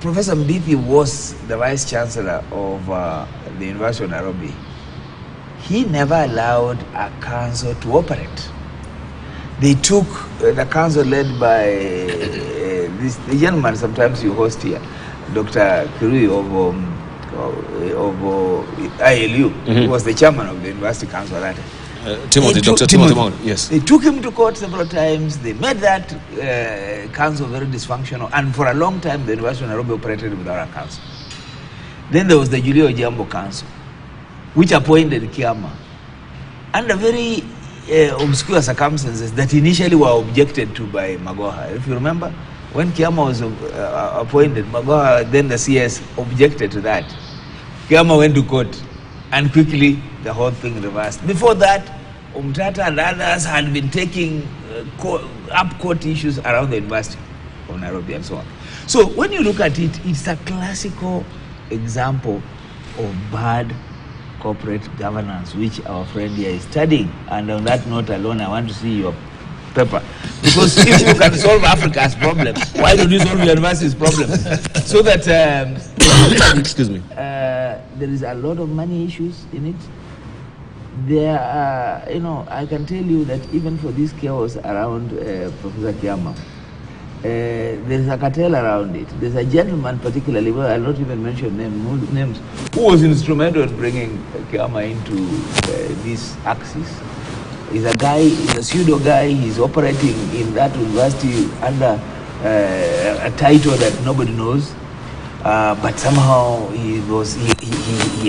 Professor Mbithi was the Vice Chancellor of the University of Nairobi, he never allowed a council to operate. They took the council led by the gentleman sometimes you host here, Dr. Kirui of ILU, who was the chairman of the University Council at that time. Dr. Timothy, yes. They took him to court several times. They made that council very dysfunctional, and for a long time the University of Nairobi operated without a council. Then there was the Julio Jambo Council, which appointed Kiama under very obscure circumstances that initially were objected to by Magoha. If you remember, when Kiama was appointed, Magoha, then the CS, objected to that. Kiama went to court, and quickly the whole thing reversed. Before that, Umtata and others had been taking up court issues around the University of Nairobi and so on. So when you look at it, it's a classical example of bad corporate governance, which our friend here is studying. And on that note alone, I want to see your paper. Because if you can solve Africa's problem, why don't you solve your university's problem? So that, excuse me, there is a lot of money issues in it. There are, I can tell you that even for this chaos around Professor Kiama, there is a cartel around it. There's a gentleman particularly, well, I'll not even mention names, who was instrumental in bringing Kiama into this axis. He's a guy, he's a pseudo guy, he's operating in that university under a title that nobody knows. But somehow he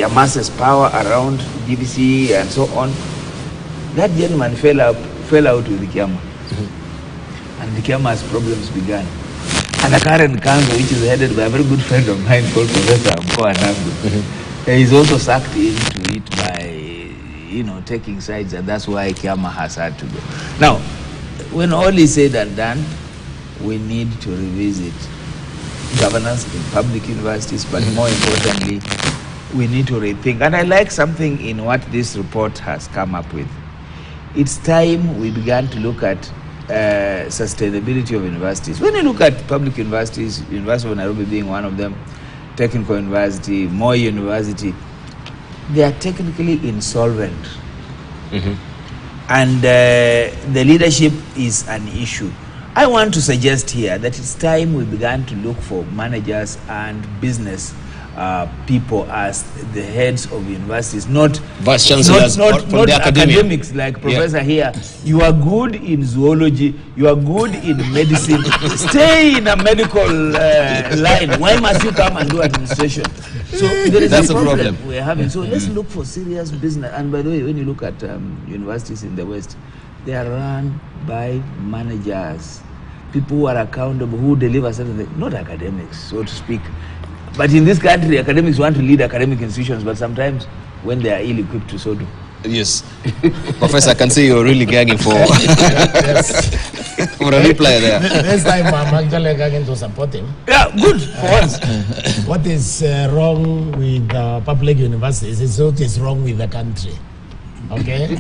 amasses power around GBC and so on. That gentleman fell out with the Kiama. And the Kiama's problems began. And the current council, which is headed by a very good friend of mine called Professor Mkoa Nangu, is also sucked into it by, taking sides, and that's why Kiama has had to go. Now, when all is said and done, we need to revisit governance in public universities, but more importantly, we need to rethink. And I like something in what this report has come up with. It's time we began to look at sustainability of universities. When you look at public universities, University of Nairobi being one of them, Technical University, Moi University, they are technically insolvent. And the leadership is an issue. I want to suggest here that it's time we began to look for managers and business people as the heads of universities, not Vice Chancellors, not academics like Professor here. You are good in zoology, you are good in medicine. Stay in a medical line. Why must you come and do administration? So there is a problem we're having. So let's look for serious business. And by the way, when you look at universities in the West, they are run by managers, people who are accountable, who deliver certain things, not academics, so to speak. But in this country, academics want to lead academic institutions, but sometimes when they are ill-equipped to so do. Yes. Professor, I can see you're really gagging for, for a reply there. This time I'm actually gagging to support him. Yeah, good, for once. What is wrong with public universities is what is wrong with the country. Okay?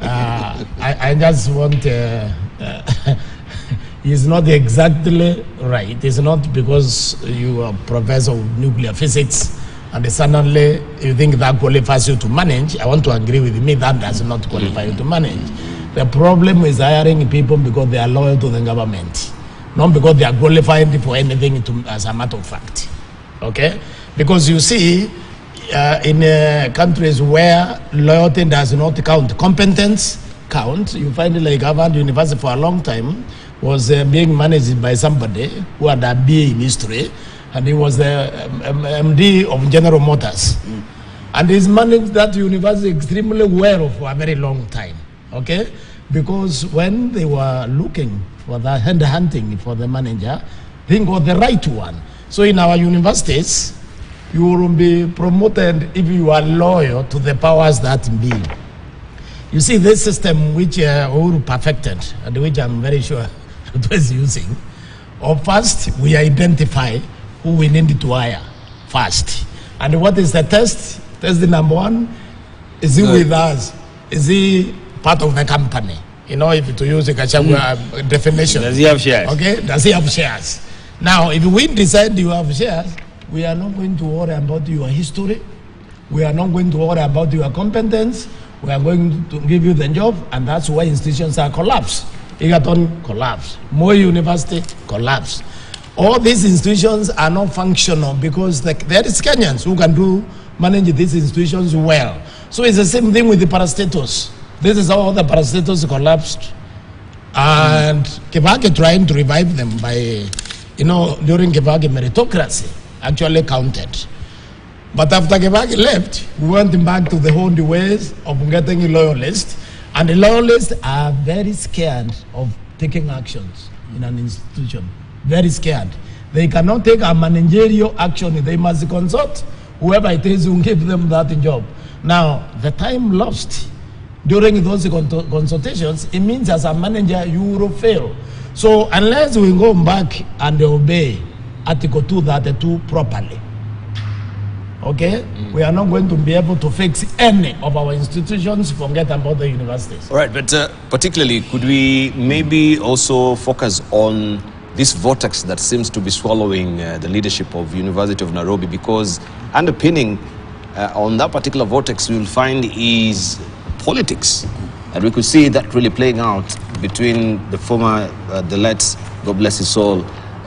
I just want... It's not exactly right. It's not because you are professor of nuclear physics and suddenly you think that qualifies you to manage. I want to agree with me, that does not qualify you to manage. The problem is hiring people because they are loyal to the government, not because they are qualified for anything as a matter of fact. Okay? Because you see, in countries where loyalty does not count, competence count, you find it like Harvard University for a long time was being managed by somebody who had a BA in history, and he was the MD of General Motors. And he's managed that university extremely well for a very long time, okay? Because when they were looking for the hand hunting for the manager, they got the right one. So in our universities, you will be promoted if you are loyal to the powers that be. You see, this system which Uhuru perfected, and which I'm very sure it was using, first we identify who we need to hire first. And what is the test? Test number one, is he with us? Is he part of the company? You know, if to use a definition. Does he have shares? Okay, does he have shares? Now, if we decide you have shares, we are not going to worry about your history. We are not going to worry about your competence. We are going to give you the job, and that's why institutions are collapsed. Egerton collapsed. Moi University collapsed. All these institutions are not functional because there is Kenyans who can manage these institutions well. So it's the same thing with the parastatals. This is how the parastatals collapsed. And Kibaki trying to revive them by, during Kibaki meritocracy actually counted. But after Kibaki left, we went back to the old ways of getting loyalists. And the loyalists are very scared of taking actions in an institution. Very scared. They cannot take a managerial action. They must consult whoever it is who give them that job. Now, the time lost during those consultations, it means as a manager, you will fail. So unless we go back and obey Article 232 properly, okay, we are not going to be able to fix any of our institutions, forget about the universities. All right, but particularly, could we maybe also focus on this vortex that seems to be swallowing the leadership of University of Nairobi, because underpinning on that particular vortex we will find is politics. And we could see that really playing out between the former, the late, God bless his soul,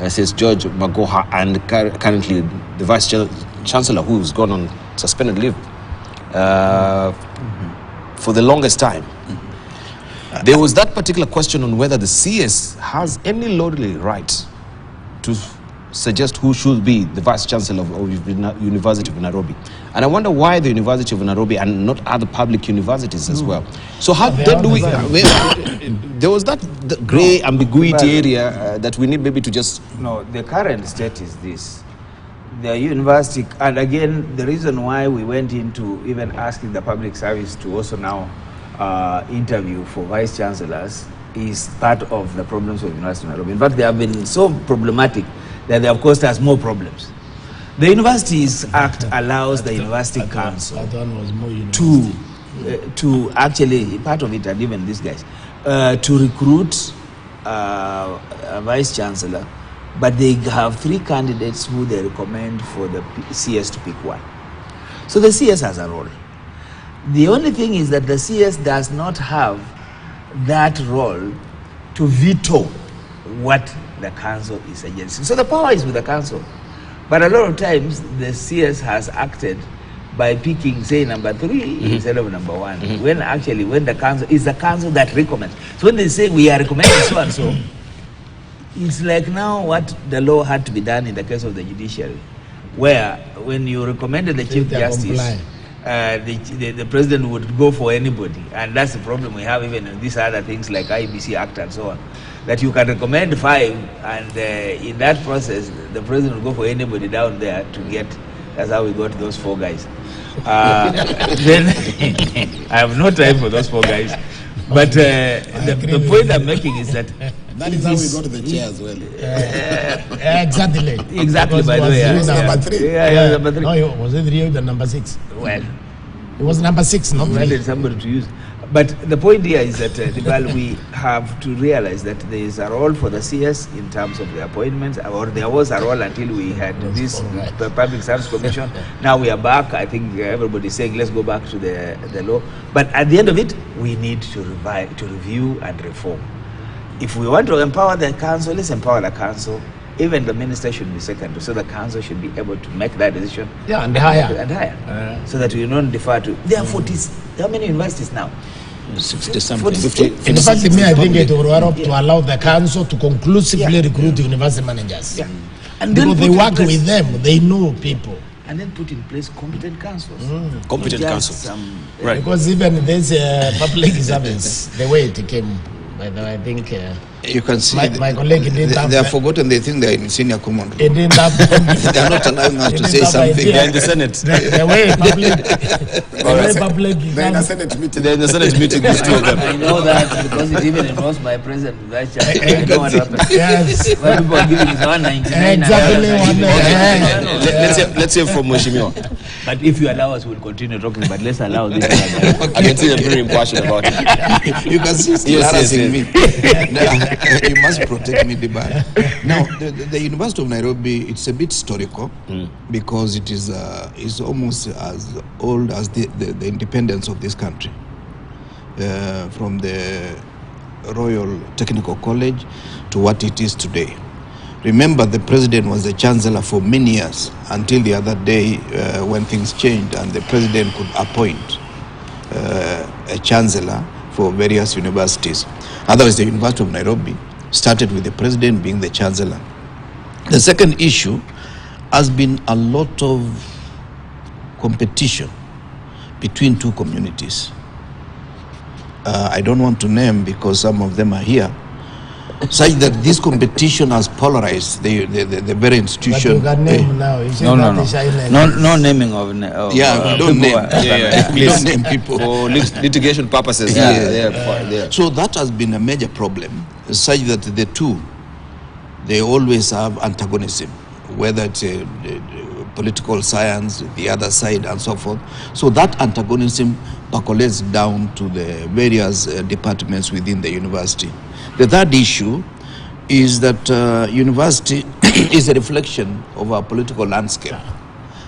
says George Magoha, and currently the Vice Chancellor, who's gone on suspended leave for the longest time. There was that particular question on whether the CS has any lawful right to suggest who should be the Vice Chancellor of University of Nairobi. And I wonder why the University of Nairobi and not other public universities as well. So how do we... there was that grey ambiguity area that we need maybe to just... No, the current state is this. The university, and again, the reason why we went into even asking the public service to also now interview for vice chancellors is part of the problems of University of Nairobi. In fact, they have been so problematic that they have caused us more problems. The Universities Act allows the University Council to actually, part of it, and even these guys, to recruit a vice chancellor, but they have 3 candidates who they recommend for the CS to pick one. So the CS has a role. The only thing is that the CS does not have that role to veto what the council is suggesting. So the power is with the council. But a lot of times the CS has acted by picking, say, number 3 instead of number 1. When actually, when the council, is the council that recommends. So when they say we are recommending so and so, it's like now what the law had to be done in the case of the judiciary, where when you recommended the Chief Justice, the president would go for anybody. And that's the problem we have even in these other things like IBC Act and so on. That you can recommend 5, and in that process, the president will go for anybody down there to get. That's how we got those 4 guys. Then I have no time for those 4 guys. But the point I'm making is that that is how we got the chair as well. Exactly. Exactly. By the way, number 3. Yeah, number 3. No, was it Rio the number 6? Well, it was number 6, not we needed somebody to use. But the point here is that we have to realize that there is a role for the CS in terms of the appointments, or there was a role until we had this Public Service Commission. Now we are back. I think everybody's saying let's go back to the law. But at the end of it, we need to review and reform. If we want to empower the council, let's empower the council. Even the minister should be second, so the council should be able to make that decision. Yeah, and higher. So that we don't defer to. There are 40. How many universities now? 60 something. 50. In fact, I think it will up to allow the council to conclusively recruit university managers. Yeah. And then because they work with them, they know people. And then put in place competent councils. Competent council. Right. Because even this public service, the way it came, by the way, I think you can see my colleague didn't have. They are forgotten. They think they are in senior command. It didn't have. They are not allowing us to say something. They're in the Senate. The way public. They're in a Senate meeting. They're in the Senate meeting. These 2 of them. I know that because it even involves my president, Vice Chancellor. I know what happened. Yes. When people are giving is 199. Exactly. Let's hear from Mheshimiwa. But if you allow us, we'll continue talking. But let's allow this. I can see you're very impassioned about it. You can see still harassing me. Now, you must protect me, Diba. Now, the University of Nairobi, it's a bit historical because it is almost as old as the independence of this country. From the Royal Technical College to what it is today. Remember, the president was the chancellor for many years until the other day when things changed and the president could appoint a chancellor for various universities. Otherwise, the University of Nairobi started with the president being the chancellor. The second issue has been a lot of competition between two communities. I don't want to name because some of them are here, such that this competition has polarized the very institution. But you can name now. You No naming of yeah, don't name. Please. Don't name people. For litigation purposes. Yeah. So that has been a major problem, such that the two, they always have antagonism, whether it's political science, the other side, and so forth. So that antagonism percolates down to the various departments within the university. The third issue is that university is a reflection of our political landscape.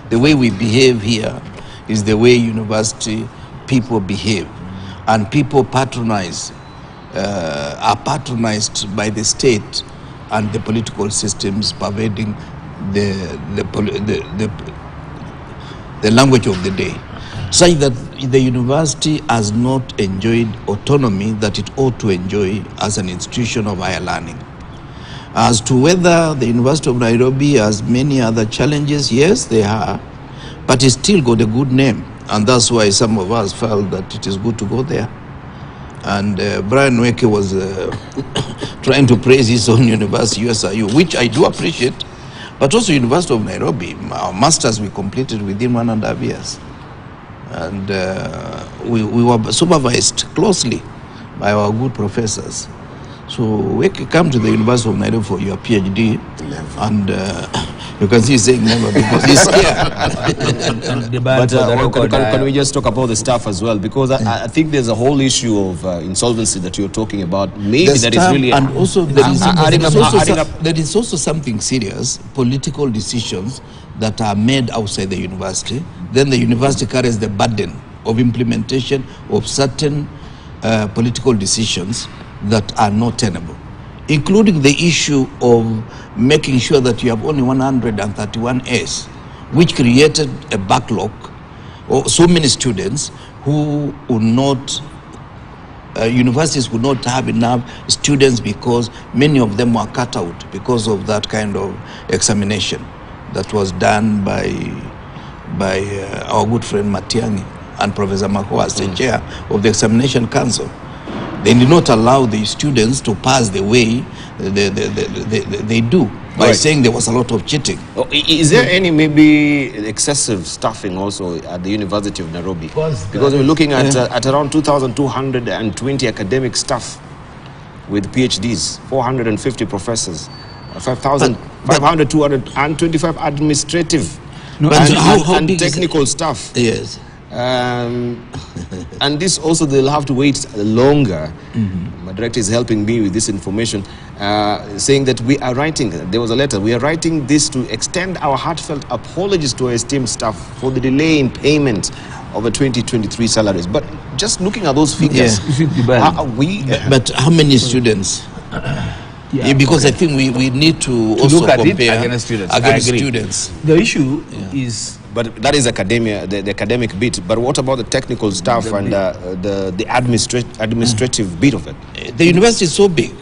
The way we behave here is the way university people behave, and people patronize, are patronized by the state and the political systems pervading the language of the day, such that the university has not enjoyed autonomy that it ought to enjoy as an institution of higher learning. As to whether the University of Nairobi has many other challenges, yes, they are, but it still got a good name, and that's why some of us felt that it is good to go there. And Brian Weke was trying to praise his own university, USIU, which I do appreciate, but also University of Nairobi. Our masters we completed within 1.5 years. And we were supervised closely by our good professors. So we come to the University of Nairobi for your PhD, and you can see he's saying never because he's here. But can we just talk about the staff as well? Because I think there's a whole issue of insolvency that you're talking about. Maybe the that is really... And also there is also something serious, political decisions that are made outside the university. Then the university carries the burden of implementation of certain political decisions that are not tenable, including the issue of making sure that you have only 131 A's, which created a backlog of so many students who would not, universities would not have enough students because many of them were cut out because of that kind of examination that was done by our good friend Matiang'i and Professor Mako as the chair of the examination council. They did not allow the students to pass the way they do by saying there was a lot of cheating. Is there any maybe excessive staffing also at the University of Nairobi? Because we're looking at around 2,220 academic staff with PhDs, 450 professors, 5,500, 225 administrative and technical staff. Yes. And this also they'll have to wait longer. My director is helping me with this information, saying that we are writing, there was a letter, we are writing this to extend our heartfelt apologies to our esteemed staff for the delay in payment of the 2023 salaries. But just looking at those figures, but how many students? Because I think we need to also look at compare it against students. Against students. The issue is... But that is academia, the academic bit. But what about the technical staff and the administrative bit of it? The university is so big.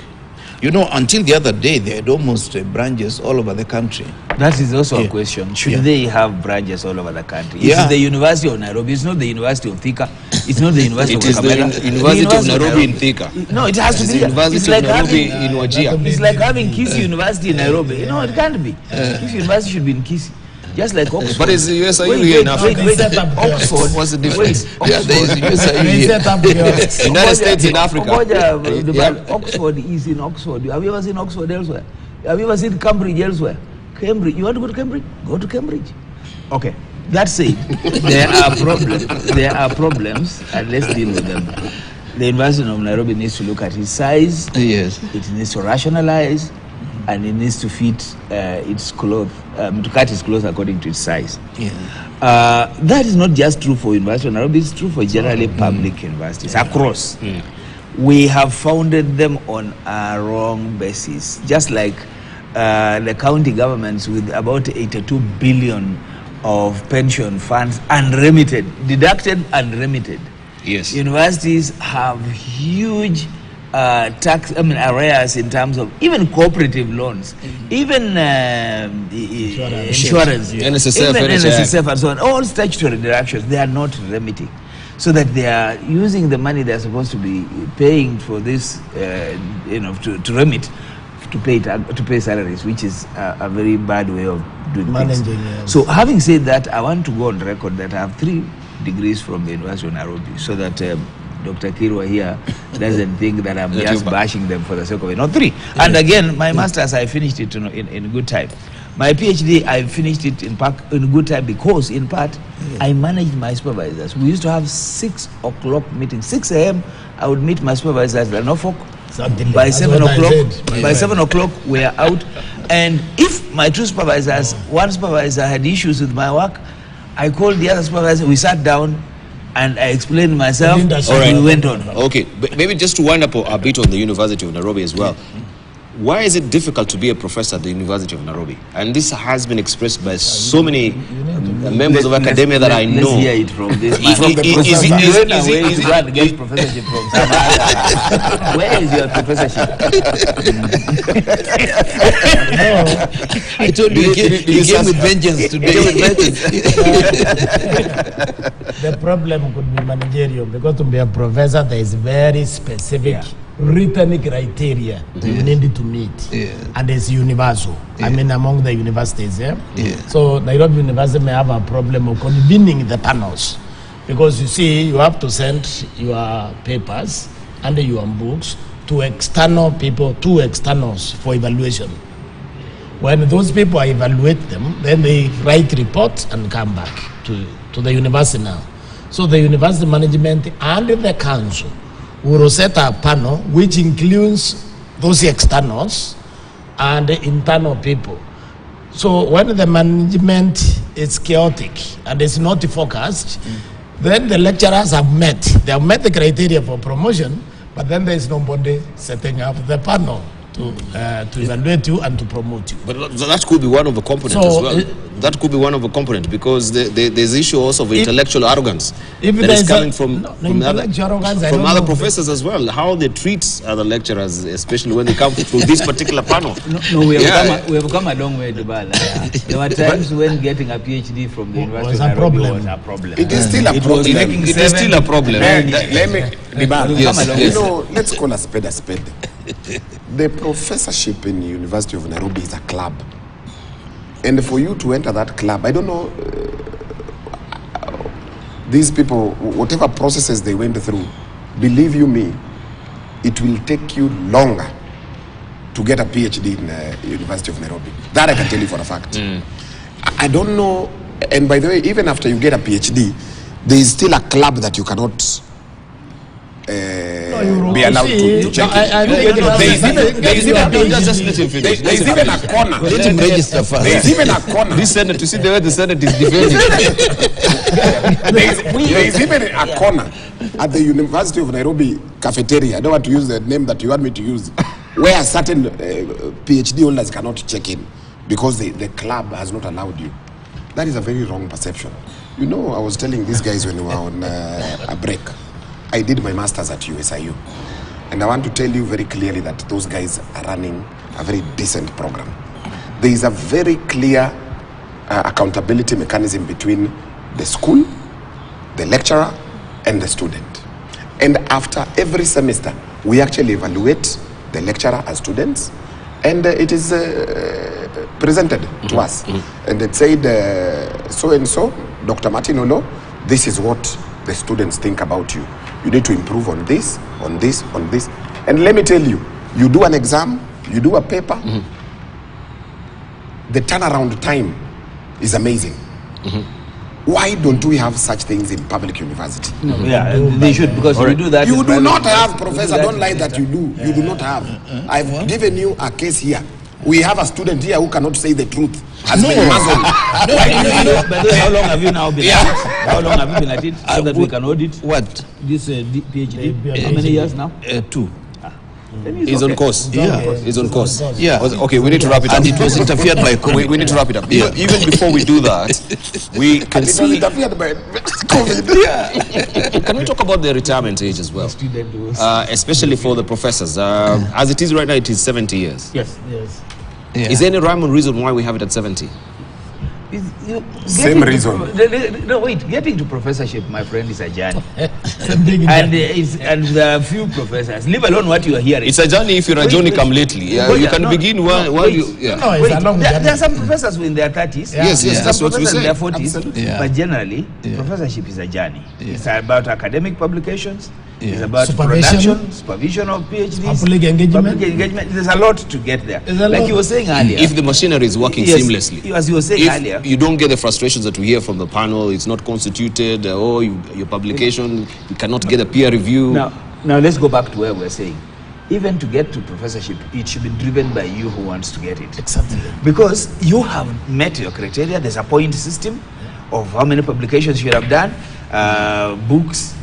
You know, until the other day, they had almost branches all over the country. That is also a question. Should they have branches all over the country? Yeah. It's the University of Nairobi. It's not the University of Thika. It's not the University of Kakamega. It is the University of Nairobi in Thika. No, it has to be. University of Nairobi in Wajir. It's like having Kisii University in Nairobi. You know, it can't be. Kisii University should be in Kisii. Just like Oxford. But it's the USIU here in Africa. Oxford. What's the difference? Yeah, there is USIU here. United States in Africa. Oxford is in Oxford. Have you ever seen Oxford elsewhere? Have you ever seen Cambridge elsewhere? Cambridge. You want to go to Cambridge? Go to Cambridge. Okay. That said, there are problems. There are problems, and let's deal with them. The University of Nairobi needs to look at its size. Yes. It needs to rationalize, and it needs to fit its cloth, to cut its clothes according to its size. Yeah. That is not just true for University of Nairobi, it's true for generally public universities across. We have founded them on a wrong basis, just like the county governments with about 82 billion of pension funds unremitted, deducted and remitted. Yes. Universities have huge arrears in terms of even cooperative loans, even insurance, NSSF, even NHI. NSSF and so on, all statutory deductions, they are not remitting. So that they are using the money they're supposed to be paying for this, to remit, to pay salaries, which is a very bad way of doing Managing, things. yes. So having said that, I want to go on record that I have 3 degrees from the University of Nairobi, so that Dr. Kirwa here doesn't think that I'm just bashing them for the sake of it. No, 3. And again, my master's, I finished it in good time. My PhD, I finished it in good time because, in part, I managed my supervisors. We used to have 6 o'clock meetings. 6 a.m., I would meet my supervisors at Norfolk. By 7 o'clock, by 7 o'clock, we are out. And if my 2 supervisors, one supervisor had issues with my work, I called the other supervisor. We sat down, and I explained myself. All right. We went on. Okay, maybe just to wind up a bit on the University of Nairobi as well. Why is it difficult to be a professor at the University of Nairobi? And this has been expressed by so many members of academia that I know. Let's hear it from this man. From the professor. Get professorship from some other. Where is your professorship? I told you, he came with vengeance today. The problem could be managerial, because to be a professor, there is very specific written criteria you need to meet, and it's universal. I mean, among the universities. So Nairobi University may have a problem of convening the panels, because you see, you have to send your papers and your books to external people, 2 externals for evaluation. When those people evaluate them, then they write reports and come back to the university now. So the university management and the council will set a panel which includes those externals and the internal people. So when the management is chaotic and is not focused, then the lecturers have met. They have met the criteria for promotion, but then there is nobody setting up the panel to evaluate you and to promote you. But that could be one of the components as well. That could be one of the components, because there's issue also of intellectual arrogance that is coming from other professors as well. How they treat other lecturers, especially when they come through this particular panel. We have come a long way to Bala. There were times when getting a PhD from the University of Nairobi was a problem. It is still a problem. It is still a problem. Let me, Yes. let's call a spade a spade. The professorship in the University of Nairobi is a club. And for you to enter that club, I don't know, these people, whatever processes they went through, believe you me, it will take you longer to get a PhD in the University of Nairobi. That I can tell you for a fact. I don't know, and by the way, even after you get a PhD, there is still a club that you cannot be allowed to check it. There is even a corner. Let him register first. There is even a corner. This Senate, you see the way the Senate is defending. There is even a corner at the University of Nairobi cafeteria. I don't want to use the name that you want me to use, where certain PhD holders cannot check in because the club has not allowed you. That is a very wrong perception. You know, I was telling these guys when we were on a break, I did my master's at USIU. And I want to tell you very clearly that those guys are running a very decent program. There is a very clear accountability mechanism between the school, the lecturer, and the student. And after every semester, we actually evaluate the lecturer as students, and it is presented to us. And it said, so-and-so, Dr. Martin Olo, this is what the students think about you. You need to improve on this, on this, on this. And let me tell you, you do an exam, you do a paper, the turnaround time is amazing. Why don't we have such things in public university? No, yeah, they should, because if you do that... You do not have, Professor, don't lie that you do. You do not have. I've given you a case here. We have a student here who cannot say the truth. Has been muzzled. By the way, how long have you now been at it? How long have you been at it so that we can audit? What? This PhD? How many years now? 2. He's on course. Yeah. He's on course. Yeah. Okay, we need to wrap it up. And it was interfered by COVID. We need to wrap it up. Yeah. Even before we do that, we can It was see... interfered by COVID. Can we talk about the retirement age as well? Especially for the professors. As it is right now, it is 70 years. Yes. Yeah. Is there any rhyme or reason why we have it at 70? Same reason. No, wait. Getting to professorship, my friend, is a journey. and there are few professors. Leave alone what you are hearing. It's a journey if you're a Johnny come lately. You can begin while you... Yeah. No, it's a long There journey. are some professors in their 30s. Yes, that's some what we professors in say. their 40s. Absolutely. Yeah. But generally, professorship is a journey. It's about academic publications. It's Yeah. about Supervision. supervision of PhDs. Public engagement. There's a lot to get there. There's a Like lot. you were saying earlier. If the machinery is working Yes, seamlessly. as you were saying earlier. If you don't get the frustrations that we hear from the panel, it's not constituted, your publication, you cannot get a peer review. Now let's go back to where we're saying. Even to get to professorship, it should be driven by you who wants to get it. Exactly. Because you have met your criteria. There's a point system of how many publications you have done, books,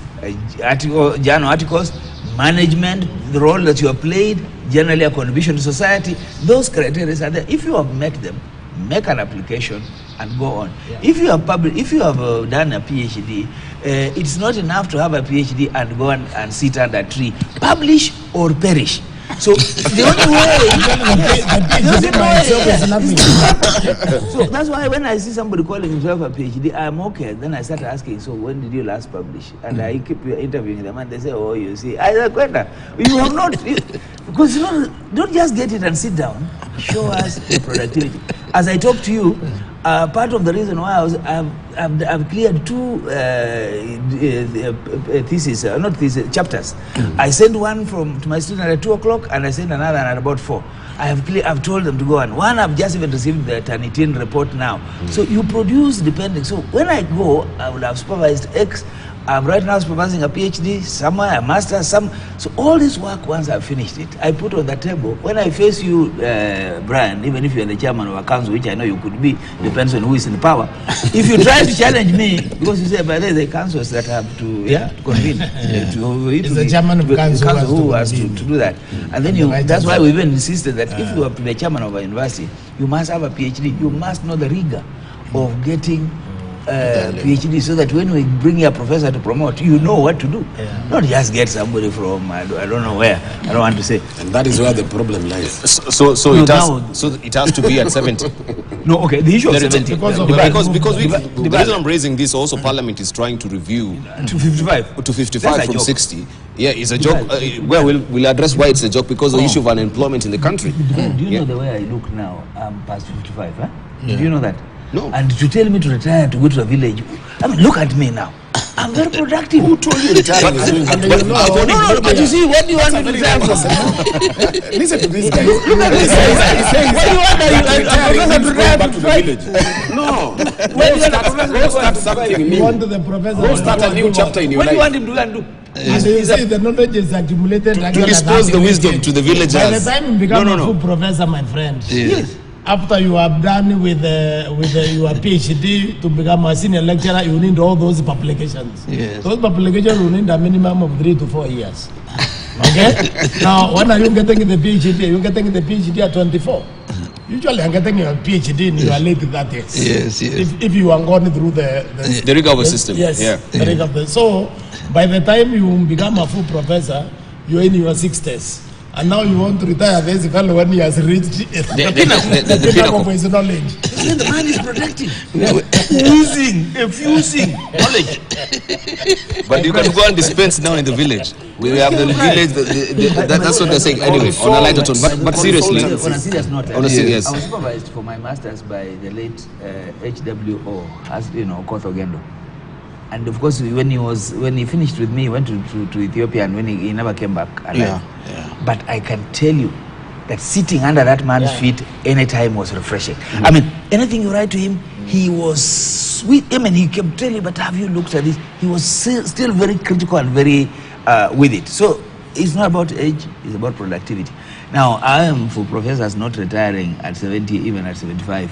journal articles, management, the role that you have played, generally a contribution to society. Those criteria are there. If you have met them, make an application and go on. Yeah. If you have done a PhD, it's not enough to have a PhD and go and sit under a tree. Publish or perish. So the only way, so that's why when I see somebody calling himself a PhD, I'm okay. Then I start asking, so when did you last publish? And I keep interviewing them, and they say, oh, you see, I said, you have not, because don't just get it and sit down. Show us the productivity. As I talk to you, part of the reason why I've cleared 2 chapters. I sent one to my student at 2 o'clock, and I sent another at about 4. I've told them to go on. One, I've just even received the Turnitin report now. So you produce depending. So when I go, I will have supervised X. I'm right now supervising a PhD, somewhere, a master's, So all this work, once I've finished it, I put on the table. When I face you, Brian, even if you're the chairman of a council, which I know you could be, depends on who is in power. If you try to challenge me, because you say, but there's the councils that have to convene. It's the chairman of the council who has to do that. And then that's why we even insisted that if you are to be the chairman of a university, you must have a PhD. You must know the rigor of getting PhD, so that when we bring a professor to promote, you know what to do. Not just get somebody from I don't know where. I don't want to say. And that is where the problem lies. So it has to be at 70. No, okay. The issue of 70 because the reason I'm raising this, also Parliament is trying to review to 55 from 60. Yeah, it's a joke. Well, we'll address why it's a joke, because of the issue of unemployment in the country. Do you know the way I look now? I'm past 55. Huh? Do you know that? No. And to tell me to retire to go to a village, I mean, look at me now. I'm very productive. Who told you retiring is doing that? No, but you see, what do you want me to retire from? Listen to this guy. Look at this guy. What do you want to retire back to the village? No. Go start something new. Go start a new chapter in your What do you life. want him to go and do? And you see, the knowledge is accumulated. To dispose the wisdom to the villagers. By the time you become a full professor, my friend, Yes. after you have done with your PhD to become a senior lecturer, you need all those publications. Yes. Those publications will need a minimum of 3 to 4 years. Okay? Now, when are you getting the PhD? You're getting the PhD at 24. Usually, I'm getting your PhD in your late 30s. Yes. If you are going through the rigor of the system. Yes. Yeah. The rigor of the, so, by the time you become a full professor, you're in your 60s. And now you want to retire basically when he has reached the pinnacle of his knowledge. The man is productive. Infusing knowledge. But you can go and dispense now in the village. We have the village, that's what they're saying. Anyway, on a lighter tone. But seriously. On a serious note, On a serious. I was supervised for my master's by the late HWO, as you know, Kothogendo. And of course, when he finished with me, he went to Ethiopia, and when he never came back alive. But I can tell you that sitting under that man's feet anytime was refreshing. I mean, anything you write to him, he was I mean, he kept telling, but have you looked at this? He was still very critical and very with it. So it's not about age, it's about productivity. Now, I am for professors not retiring at 70, even at 75.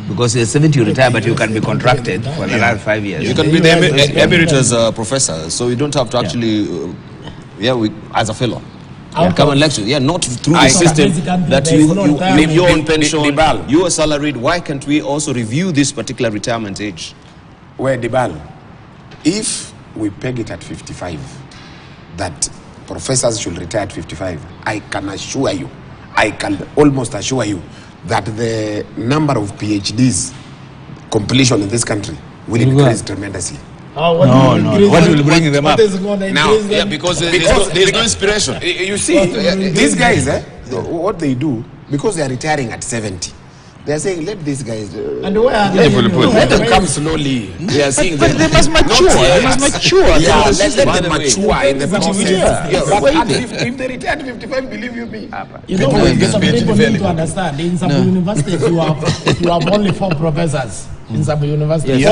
Because at 70 you retire, but you can be contracted for the last 5 years. You can be the emeritus professor, so you don't have to actually, as a fellow. Come and lecture. Yeah, not through the system that you live your own pension, you are salaried. Why can't we also review this particular retirement age? Where Dibal, if we peg it at 55, that professors should retire at 55, I can assure you, I can almost assure you that the number of PhDs completion in this country will increase tremendously. What will bring them up? Now, because there's no inspiration. You see, these guys, what they do, because they are retiring at 70, they are saying, let these guys, and where are they? Let them come slowly. They are saying, but they must mature. They must mature. Yeah, let them mature in the process. Yeah. If they retire at 55, believe you me. You know, some people need to understand. In some universities, you have only 4 professors. In some universities,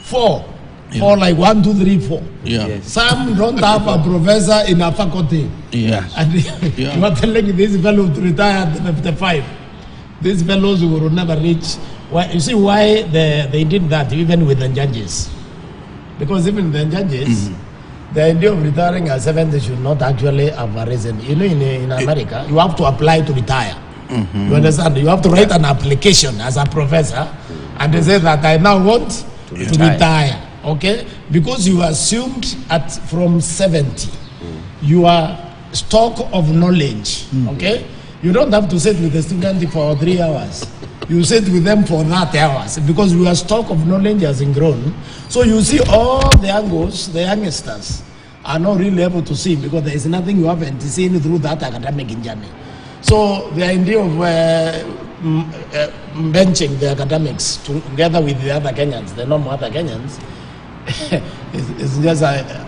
four, like 1, 2, 3, 4. Yeah. Some don't have a professor in a faculty. Yeah. And you are telling these fellows to retire at 55. These fellows will never reach. Why, you see why they did that even with the judges? Because even the judges, the idea of retiring at 70 should not actually have arisen. You know, in America, you have to apply to retire. You understand? You have to write an application as a professor, and they say that I now want to retire. Okay? Because you assumed from 70, your stock of knowledge, okay? You don't have to sit with the student for 3 hours. You sit with them for that hours because your stock of knowledge has grown. So you see all the angles, the youngsters are not really able to see because there is nothing you haven't seen through that academic journey. So the idea of benching the academics together with the other Kenyans, the normal other Kenyans, it's just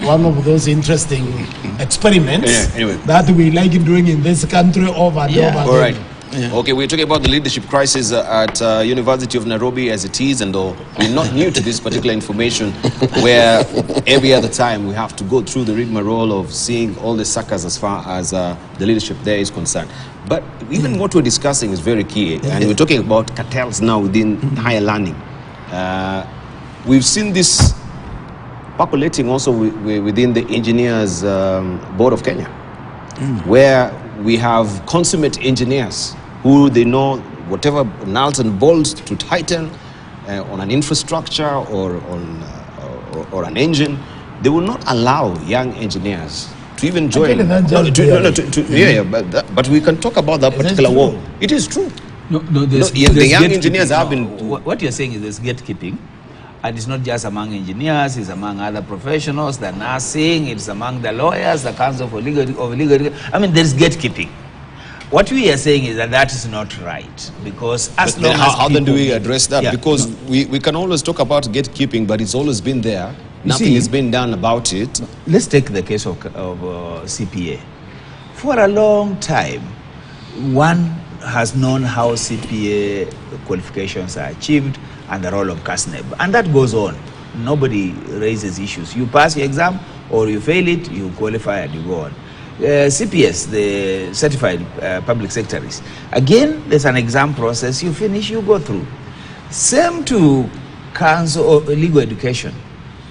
one of those interesting experiments that we like doing in this country over and over again. All right. Okay, we're talking about the leadership crisis at University of Nairobi as it is, and we're not new to this particular information where every other time we have to go through the rigmarole of seeing all the suckers as far as the leadership there is concerned. But even what we're discussing is very key, and we're talking about cartels now within higher learning. We've seen this populating also within the Engineers Board of Kenya, where we have consummate engineers who they know whatever nuts and bolts to tighten on an infrastructure or an engine. They will not allow young engineers to even join. But we can talk about that particular war. It is true. The young engineers have been. What you're saying is there's gatekeeping. And it's not just among engineers, it's among other professionals, the nursing, it's among the lawyers, the Council for Legal. I mean, there's gatekeeping. What we are saying is that is not right, because as long as how then do we address that? Because we can always talk about gatekeeping, but it's always been there. Nothing has been done about it. Let's take the case of CPA. For a long time, one has known how CPA qualifications are achieved and the role of CASNEB, and that goes on. Nobody raises issues. You pass your exam or you fail it, you qualify and you go on. CPS, the Certified Public Secretaries, again, there's an exam process. You finish, you go through. Same to Council or Legal Education.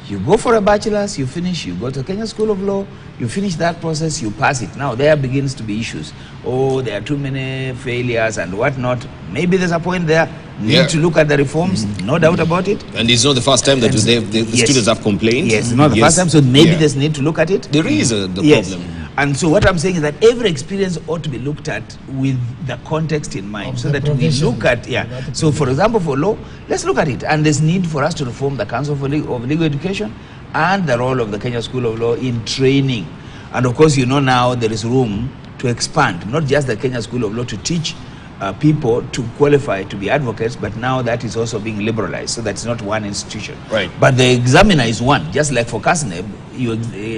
You go for a bachelor's, you finish, you go to Kenya School of Law, you finish that process, you pass it. Now there begins to be issues. Oh, there are too many failures and whatnot. Maybe there's a point there. Need to look at the reforms, no doubt about it. And it's not the first time that the students have complained. Yes, not the first time, so maybe there's need to look at it. There is the problem. And so what I'm saying is that every experience ought to be looked at with the context in mind, so that we look at, So for example, for law, let's look at it. And there's need for us to reform the Council for Legal Education and the role of the Kenya School of Law in training. And of course, you know now there is room to expand, not just the Kenya School of Law to teach people to qualify to be advocates, but now that is also being liberalized, so that's not one institution. Right. But the examiner is one, just like for CASNEB,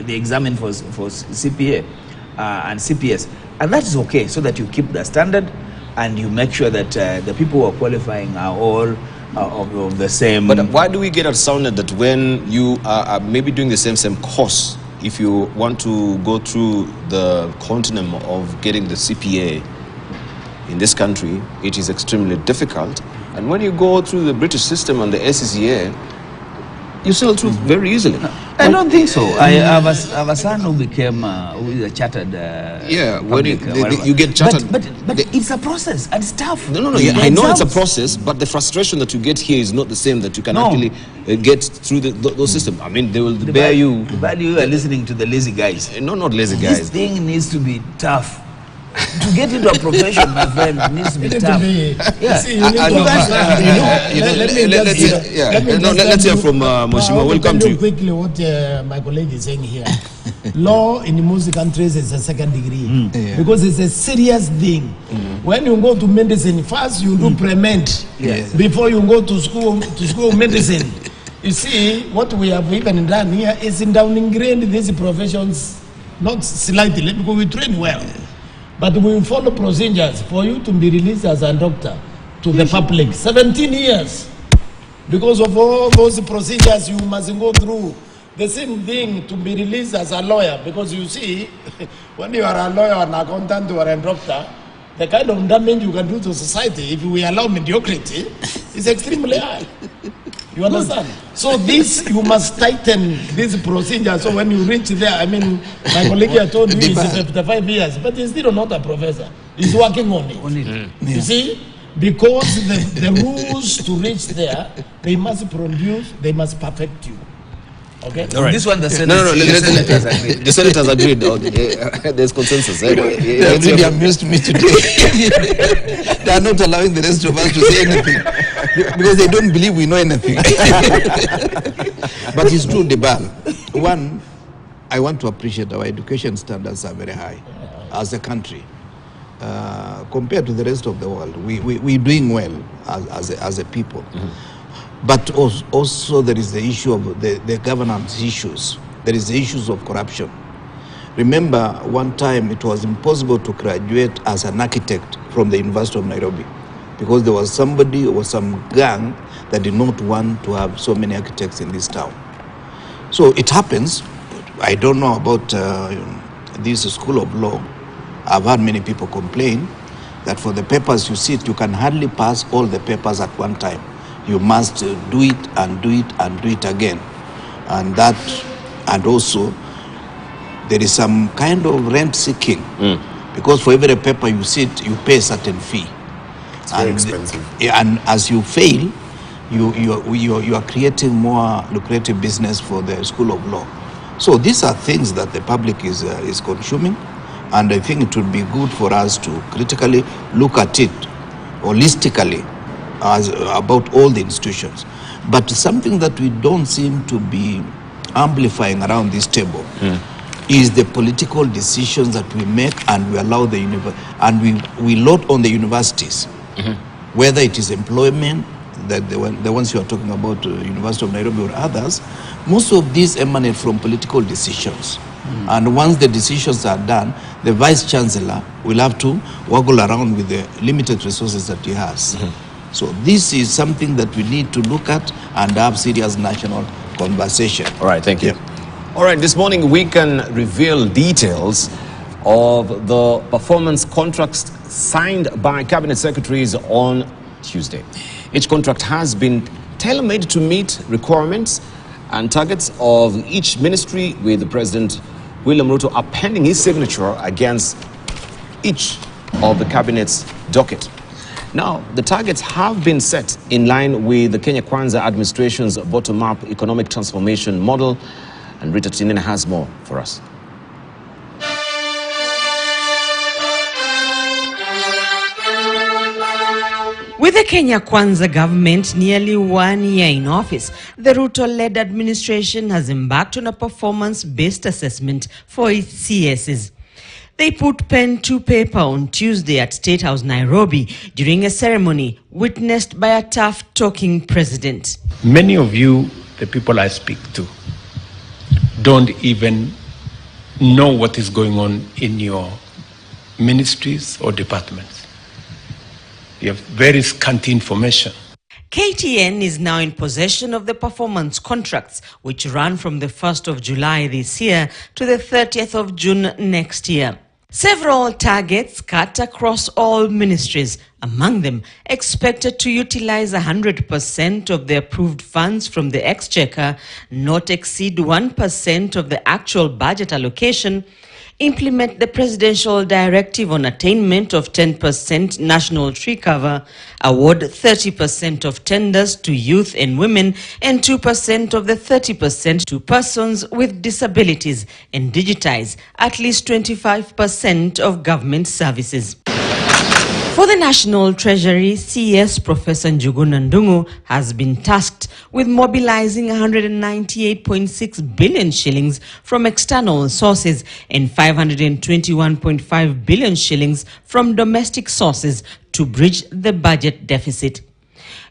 they examine for CPA and CPS, and that is okay, so that you keep the standard and you make sure that the people who are qualifying are all of the same. But why do we get sounded that when you are maybe doing the same course, if you want to go through the continuum of getting the CPA in this country, it is extremely difficult. And when you go through the British system and the SCCA, you sail through very easily. I don't think so. I have a son who became who is a chartered. When you get chartered. But it's a process and it's tough. No. Yeah, I know it's a process, but the frustration that you get here is not the same that you can actually get through those systems. I mean, they will bear you. The value you are listening to the lazy guys. No, not lazy guys. This thing needs to be tough. To get into a profession, my friend, needs to be tough. Let's hear from Moshima. Welcome to you. Quickly, what my colleague is saying here. Law in most countries is a second degree because it's a serious thing. When you go to medicine, first you do pre-med before you go to school medicine. You see, what we have even done here is in downgrade these professions, not slightly, because we train well. But we follow procedures for you to be released as a doctor to the public. 17 years. Because of all those procedures you must go through. The same thing to be released as a lawyer. Because you see, when you are a lawyer, an accountant, or a doctor, the kind of damage you can do to society, if we allow mediocrity, is extremely high. You understand? So this, you must tighten this procedure. So when you reach there, I mean, my colleague here told you he's 55 years, but he's still not a professor. He's working on it. You see? Because the rules to reach there, they must produce, they must perfect you. Okay? All right. This one, the Senate, the Senate has agreed. There's consensus. They really amused me today. They are not allowing the rest of us to say anything because they don't believe we know anything. But it's true, Debal. One, I want to appreciate our education standards are very high as a country. Compared to the rest of the world, we're doing well as a people. But also there is the issue of the governance issues. There is the issues of corruption. Remember, one time it was impossible to graduate as an architect from the University of Nairobi because there was somebody or some gang that did not want to have so many architects in this town. So it happens. I don't know about this school of law. I've had many people complain that for the papers you sit, you can hardly pass all the papers at one time. You must do it and do it and do it again. And also there is some kind of rent seeking because for every paper you sit, you pay a certain fee. It's very expensive. And as you fail, you are creating more lucrative business for the school of law. So these are things that the public is consuming, and I think it would be good for us to critically look at it holistically as about all the institutions. But something that we don't seem to be amplifying around this table is the political decisions that we make, and we allow the and we load on the universities, whether it is employment, that the ones you are talking about, University of Nairobi or others. Most of these emanate from political decisions. And once the decisions are done, the Vice Chancellor will have to waggle around with the limited resources that he has. So this is something that we need to look at and have serious national conversation. All right, thank you. All right, this morning we can reveal details of the performance contracts signed by cabinet secretaries on Tuesday. Each contract has been tailor-made to meet requirements and targets of each ministry, with President William Ruto appending his signature against each of the cabinet's docket. Now, the targets have been set in line with the Kenya Kwanza administration's bottom-up economic transformation model, and Rita Tinene has more for us. With the Kenya Kwanza government nearly 1 year in office, the Ruto-led administration has embarked on a performance-based assessment for its CSs. They put pen to paper on Tuesday at State House, Nairobi, during a ceremony witnessed by a tough-talking president. Many of you, the people I speak to, don't even know what is going on in your ministries or departments. You have very scanty information. KTN is now in possession of the performance contracts, which run from the 1st of July this year to the 30th of June next year. Several targets cut across all ministries, among them expected to utilize 100% of the approved funds from the Exchequer, not exceed 1% of the actual budget allocation, implement the presidential directive on attainment of 10% national tree cover, award 30% of tenders to youth and women and 2% of the 30% to persons with disabilities, and digitize at least 25% of government services. For the National Treasury, CS Professor Njuguna Ndung'u has been tasked with mobilizing 198.6 billion shillings from external sources and 521.5 billion shillings from domestic sources to bridge the budget deficit.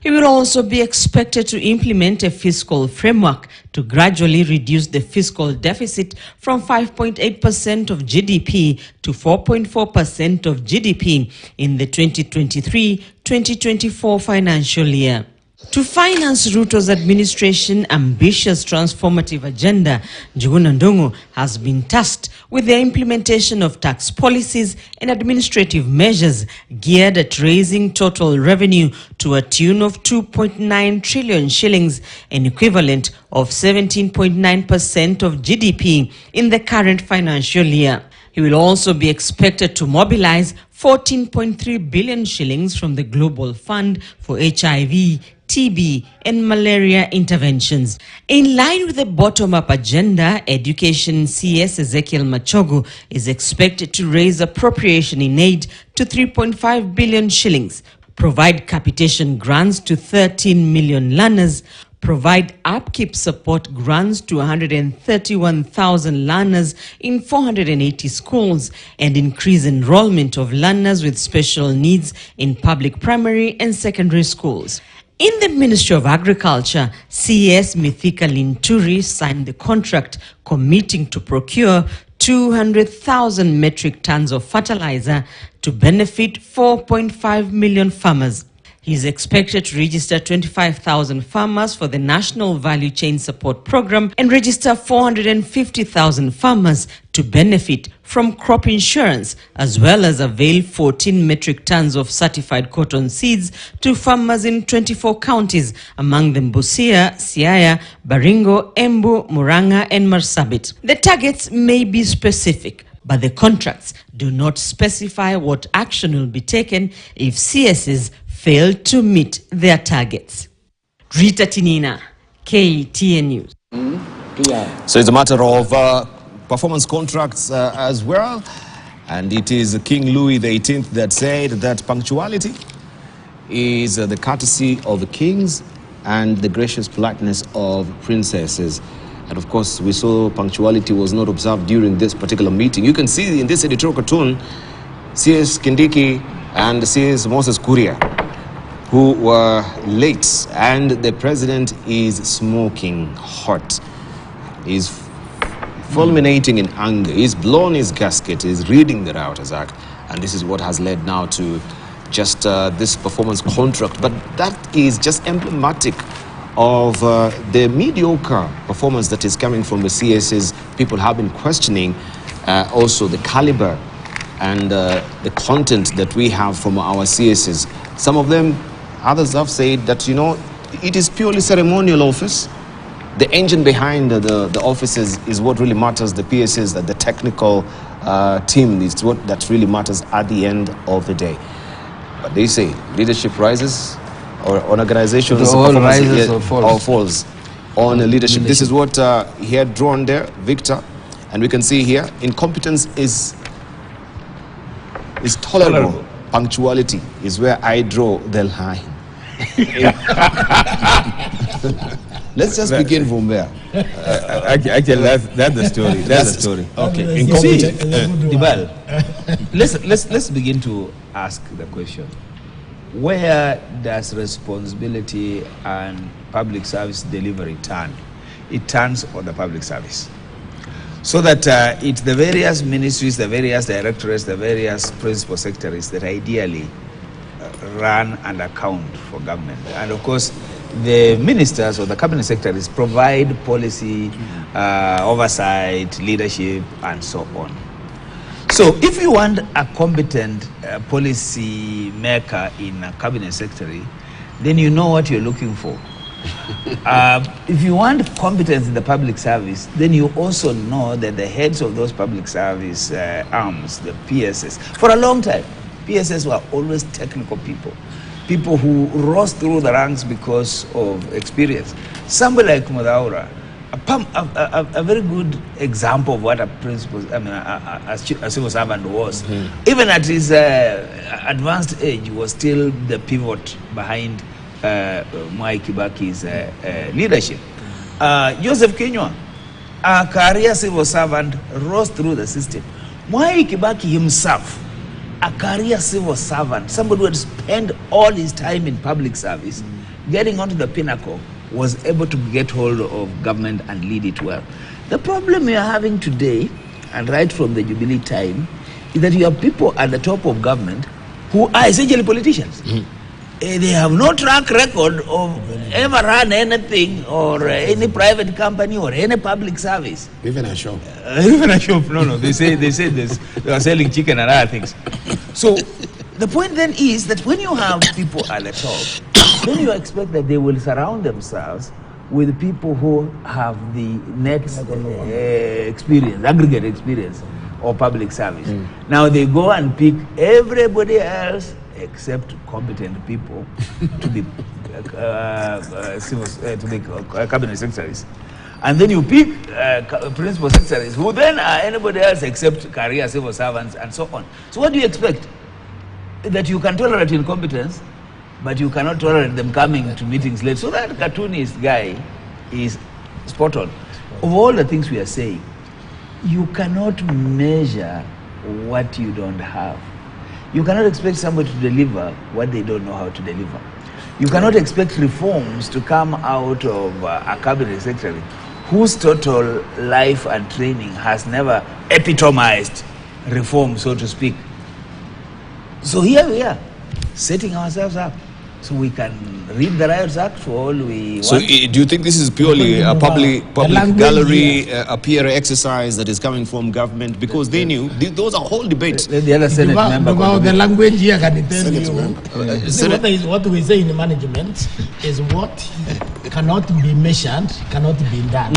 He will also be expected to implement a fiscal framework to gradually reduce the fiscal deficit from 5.8% of GDP to 4.4% of GDP in the 2023-2024 financial year. To finance Ruto's administration ambitious transformative agenda, Njuguna Ndung'u has been tasked with the implementation of tax policies and administrative measures geared at raising total revenue to a tune of 2.9 trillion shillings, an equivalent of 17.9% of GDP in the current financial year. He will also be expected to mobilize 14.3 billion shillings from the Global Fund for HIV, TB and malaria interventions. In line with the bottom-up agenda, Education CS Ezekiel Machogu is expected to raise appropriation in aid to 3.5 billion shillings, provide capitation grants to 13 million learners, provide upkeep support grants to 131,000 learners in 480 schools, and increase enrollment of learners with special needs in public primary and secondary schools. In the Ministry of Agriculture, CS Mithika Linturi signed the contract committing to procure 200,000 metric tons of fertilizer to benefit 4.5 million farmers. He is expected to register 25,000 farmers for the National Value Chain Support Program and register 450,000 farmers to benefit from crop insurance, as well as avail 14 metric tons of certified cotton seeds to farmers in 24 counties, among them Busia, Siaya, Baringo, Embu, Murang'a and Marsabit. The targets may be specific, but the contracts do not specify what action will be taken if CSs fail to meet their targets. Rita Tinina, KTN News. So it's a matter of performance contracts as well. And it is King Louis XVIII that said that punctuality is the courtesy of the kings and the gracious politeness of princesses. And of course, we saw punctuality was not observed during this particular meeting. You can see in this editorial cartoon, CS Kindiki and CS Moses Kuria, who were late, and the president is smoking hot. He's fulminating in anger. He's blown his gasket. He's reading the Rioters Act. And this is what has led now to just this performance contract. But that is just emblematic of the mediocre performance that is coming from the CSs. People have been questioning also the caliber and the content that we have from our CSs. Some of them, others have said that, you know, it is purely ceremonial office. The engine behind the offices is what really matters. The PSs, the technical team is what that really matters at the end of the day. But they say leadership rises, or on organizations it all rises or falls on leadership. This is what he had drawn there, Victor, and we can see here incompetence is tolerable. Punctuality is where I draw the line. Let's just begin from there. Actually, that's the story. That's the story. Okay. You see, Dibal, let's begin to ask the question: where does responsibility and public service delivery turn? It turns on the public service. So that it's the various ministries, the various directorates, the various principal secretaries that ideally run and account for government. And of course, the ministers or the cabinet secretaries provide policy, oversight, leadership, and so on. So if you want a competent policy maker in a cabinet secretary, then you know what you're looking for. If you want competence in the public service, then you also know that the heads of those public service arms, the PSS, for a long time, PSS were always technical people who rose through the ranks because of experience. Somebody like Mudaura, a very good example of what a principal, a civil servant was. Even at his advanced age, was still the pivot behind Mwai Kibaki's leadership. Joseph Kinyua, a career civil servant, rose through the system. Mwai Kibaki himself, a career civil servant, somebody who had spent all his time in public service, getting onto the pinnacle, was able to get hold of government and lead it well. The problem we are having today, and right from the Jubilee time, is that you have people at the top of government who are essentially politicians. They have no track record of ever run anything or any private company or any public service. Even a shop. Even a shop. No. They say this. They are selling chicken and other things. So the point then is that when you have people at the top, then you expect that they will surround themselves with people who have the net experience, aggregate experience of public service. Now they go and pick everybody else except competent people to be cabinet secretaries, and then you pick principal secretaries who then are anybody else except career civil servants and so on. So what do you expect? That you can tolerate incompetence, but you cannot tolerate them coming to meetings late. So that cartoonist guy is spot on. Of all the things we are saying, you cannot measure what you don't have. You cannot expect somebody to deliver what they don't know how to deliver. You cannot expect reforms to come out of a cabinet secretary whose total life and training has never epitomized reform, so to speak. So here we are, setting ourselves up so we can read the Rights Act for all we want. So do you think this is purely a public gallery, a PR exercise that is coming from government? Because they knew, those are whole debates. The other Senate member. About the language here, can I tell you? What we say in management is what cannot be measured, cannot be done.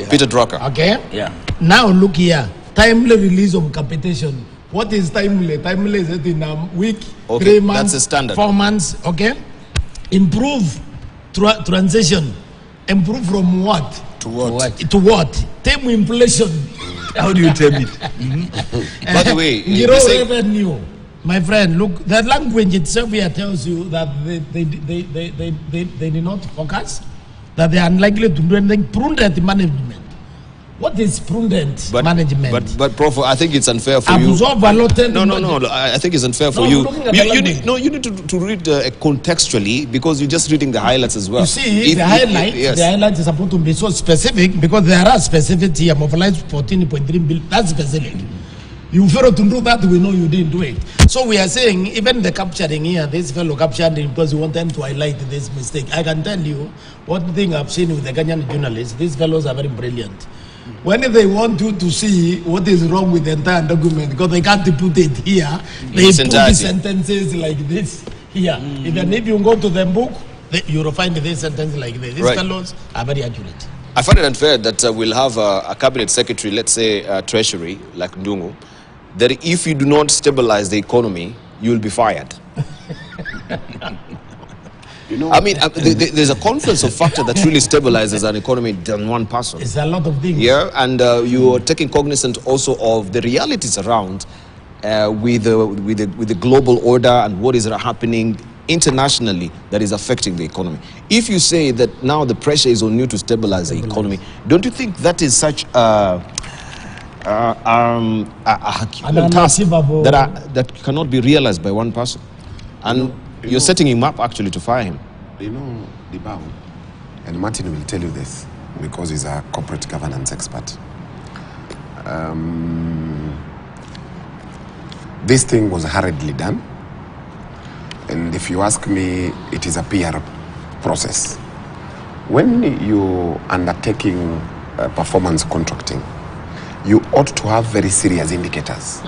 Peter Drucker. Okay? Yeah. Now look here, timely release of capitation. What is timely? Timely is it in a week, 3 months, that's a standard. 4 months, okay? Improve transition. Improve from what? To what? To what? Tame inflation. How do you tame it? By the way, Zero revenue. My friend, look, the language itself here tells you that they did not focus, that they are unlikely to do anything. Prudent management. What is prudent management? But Prof, I think it's unfair for you. Absorb a lot. No. I think it's unfair for you. You need to read contextually, because you're just reading the highlights as well. You see, the highlight is supposed to be so specific because there are specifics here. Mobilized 14.3 billion. That's specific. You failed to do that, we know you didn't do it. So we are saying, even the capturing here, this fellow captured it because he wanted to highlight this mistake. I can tell you, one thing I've seen with the Kenyan journalists, these fellows are very brilliant. When they want you to see what is wrong with the entire document, because they can't put it here, they put the sentences like this here. Even if you go to the book, you will find this sentence like this. These fellows are very accurate. I find it unfair that we'll have a cabinet secretary, let's say treasury, like Ndungu, that if you do not stabilize the economy, you will be fired. You know, I mean, there's a confluence of factors that really stabilizes an economy than one person. It's a lot of things. Yeah, and you are taking cognizance also of the realities around with the global order and what is happening internationally that is affecting the economy. If you say that now the pressure is on you to stabilize the economy, don't you think that is such a task that cannot be realized by one person? And you're setting him up actually to fire him. You know, Dibao, and Martin will tell you this because he's a corporate governance expert. This thing was hurriedly done. and if you ask me, it is a PR process. When you undertaking performance contracting, you ought to have very serious indicators.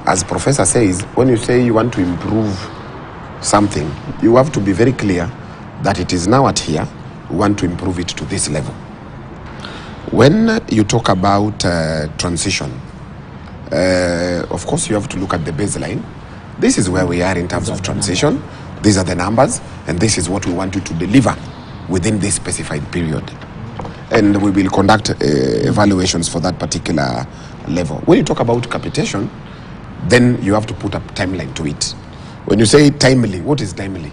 As Professor says, when you say you want to improve something, you have to be very clear that it is now at here, we want to improve it to this level. When you talk about transition, of course you have to look at the baseline. This is where we are in terms of transition. These are the numbers, and this is what we want you to deliver within this specified period. And we will conduct evaluations for that particular level. When you talk about capitation, then you have to put a timeline to it. When you say timely, what is timely?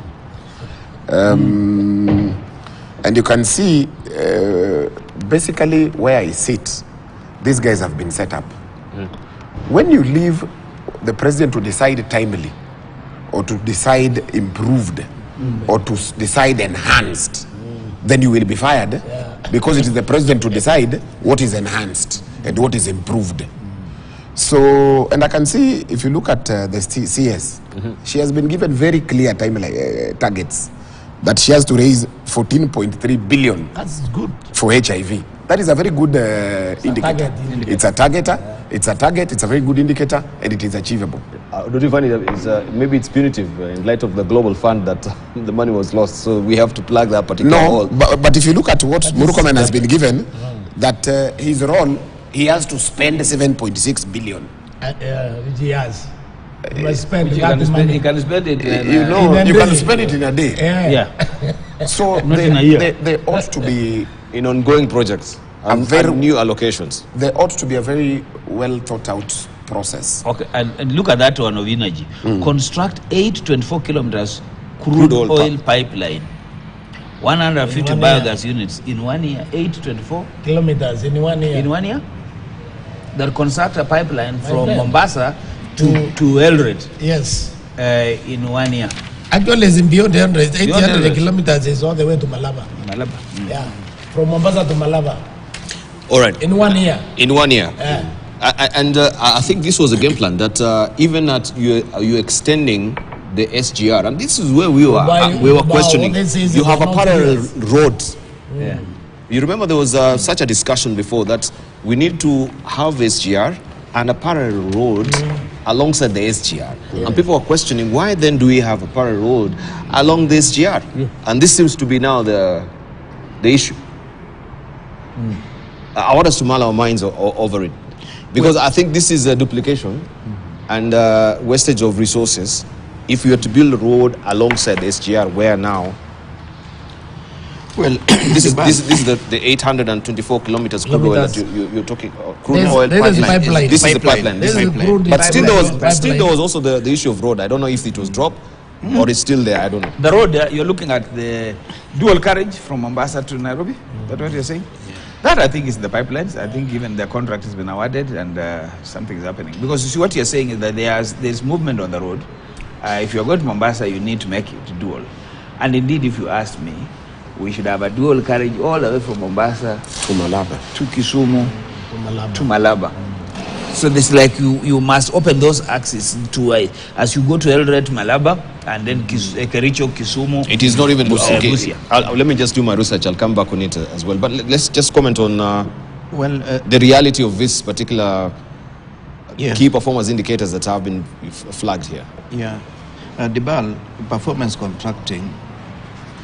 And you can see basically where I sit, these guys have been set up. When you leave the president to decide timely, or to decide improved, or to decide enhanced, then you will be fired, because it is the president to decide what is enhanced and what is improved. So, and I can see, if you look at the CS, she has been given very clear timeline targets, that she has to raise 14.3 billion. That's good. For HIV. That is a very good indicator. It's a target, it's a very good indicator, and it is achievable. Don't you find maybe it's punitive in light of the global fund that the money was lost, so we have to plug that particular hole? But if you look at what Murkomen has been given, that his role, he has to spend 7.6 billion. Which he has. He can spend it. You can spend it in a day. So they ought to be in ongoing projects and new allocations. There ought to be a very well thought out process. Okay, and look at that one of energy. Construct 8 24 kilometers crude oil pipeline, 150 biogas units in 1 year. 8 24 kilometers in 1 year. In 1 year, they'll construct a pipeline from Mombasa to Eldoret. Yes. In 1 year. Actually, it's beyond 100. 800 kilometers is all the way to Malaba. Yeah, from Mombasa to Malaba. All right. In 1 year. In 1 year. And I think this was a game plan that even at you extending the SGR, and this is where we were questioning. You have a parallel road. You remember there was such a discussion before that we need to have SGR and a parallel road alongside the SGR. And people are questioning, why then do we have a parallel road along the SGR? And this seems to be now the issue. I want us to mull our minds over it. Because I think this is a duplication and wastage of resources. If you are to build a road alongside the SGR, where now? Well, this is the 824 kilometers crude oil that you're talking crude oil pipeline. This is the pipeline. But still there was also the issue of road. I don't know if it was dropped or it's still there. I don't know. The road, you're looking at the dual carriage from Mombasa to Nairobi. That's what you're saying? That I think is the pipelines. I think even the contract has been awarded and something is happening. Because you see what you're saying is that there's movement on the road. If you're going to Mombasa, you need to make it dual. And indeed, if you ask me, we should have a dual carriage all the way from Mombasa to Malaba, to Kisumu, to Malaba. So this like you must open those axes to as you go to Eldoret, Malaba, and then Kericho, Kisumu. It is not even Busia. Let me just do my research. I'll come back on it as well. But let's just comment on the reality of this particular key performance indicators that have been flagged here. Yeah, Dibal, performance contracting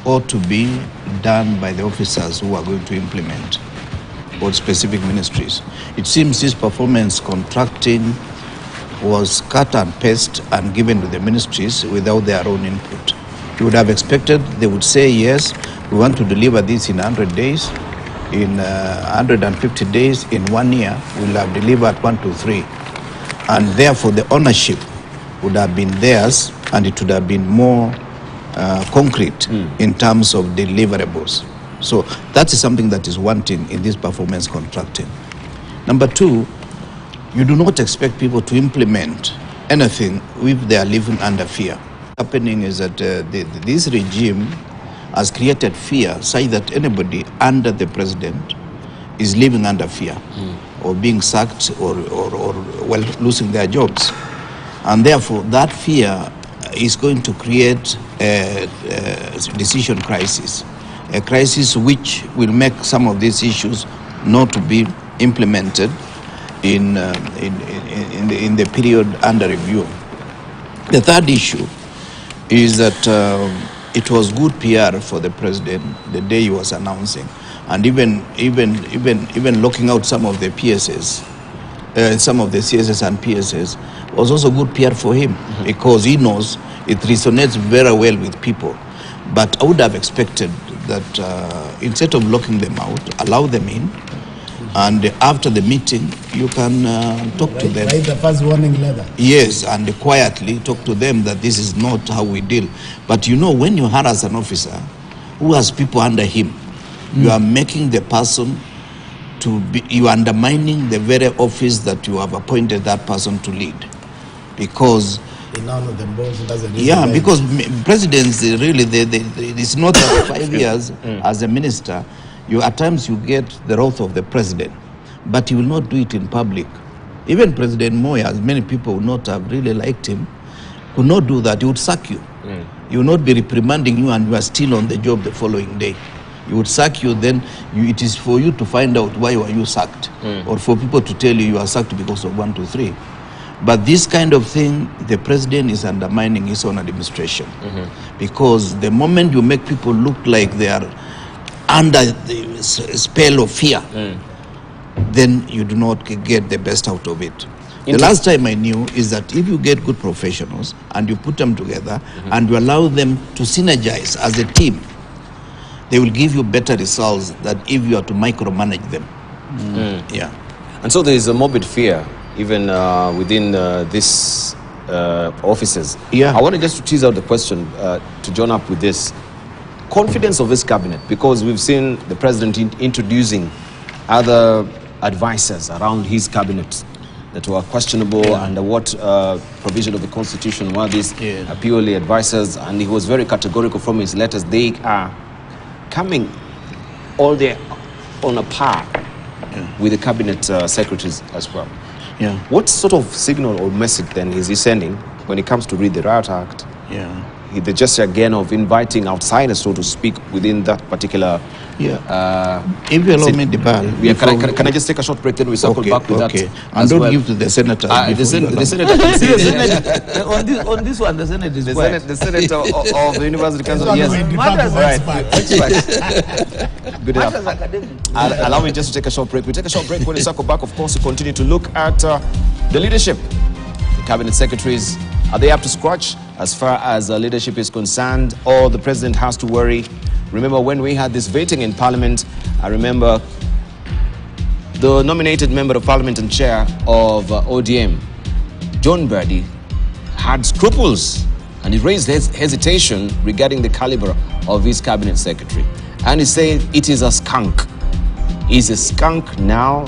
ought to be done by the officers who are going to implement or specific ministries. It seems this performance contracting was cut and pasted and given to the ministries without their own input. You would have expected they would say, yes, we want to deliver this in 100 days, in 150 days, in 1 year, we'll have delivered 1, 2, 3. And therefore the ownership would have been theirs and it would have been more concrete in terms of deliverables. So that is something that is wanting in this performance contracting. Number two, you do not expect people to implement anything if they are living under fear. What's happening is that this regime has created fear such that anybody under the president is living under fear or being sacked or losing their jobs. And therefore that fear is going to create a decision crisis, a crisis which will make some of these issues not to be implemented in the period under review. The third issue is that it was good PR for the president the day he was announcing, and even locking out some of the PSS, some of the CSS and PSS was also good PR for him, because he knows it resonates very well with people. But I would have expected that instead of locking them out, allow them in, and after the meeting, you can talk to them. Write the first warning letter. Yes, and quietly talk to them that this is not how we deal. But you know, when you harass an officer who has people under him, you are making the person to be, you are undermining the very office that you have appointed that person to lead. Because because presidents really, it's not that 5 years as a minister, at times you get the wrath of the president, but he will not do it in public. Even President Moya, as many people would not have really liked him, could not do that. He would sack you. He will not be reprimanding you and you are still on the job the following day. He would sack you, then it is for you to find out why were you sacked, or for people to tell you are sacked because of 1, 2, 3. But this kind of thing, the president is undermining his own administration, because the moment you make people look like they are under the spell of fear, then you do not get the best out of it. The last time I knew is that if you get good professionals and you put them together and you allow them to synergize as a team, they will give you better results than if you are to micromanage them. Yeah. And so there is a morbid fear even within these offices. Yeah. I wanted just to tease out the question to join up with this. Confidence of his cabinet, because we've seen the president introducing other advisors around his cabinet that were questionable under what provision of the constitution were these purely advisors, and he was very categorical from his letters. They are coming all there on a par with the cabinet secretaries as well. Yeah. What sort of signal or message then is he sending when it comes to read the Riot Act? Yeah. The gesture again of inviting outsiders, so to speak, within that particular. If you allow me, Dibal. Can I just take a short break, then we circle back to that? And don't give to the senator. The senator can say on this one, the Senate is quiet. The senator of the University Council. Yes. Good enough. Allow me just to take a short break. We take a short break. When we circle back, of course, we continue to look at the leadership. The cabinet secretaries, are they up to scratch as far as leadership is concerned, or the president has to worry? Remember when we had this voting in Parliament, I remember the nominated member of Parliament and chair of ODM, John Birdie, had scruples and he raised hesitation regarding the caliber of his cabinet secretary. And he said it is a skunk. Is a skunk now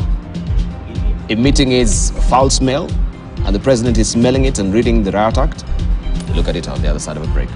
emitting his foul smell? And the president is smelling it and reading the Riot Act? Look at it on the other side of a break.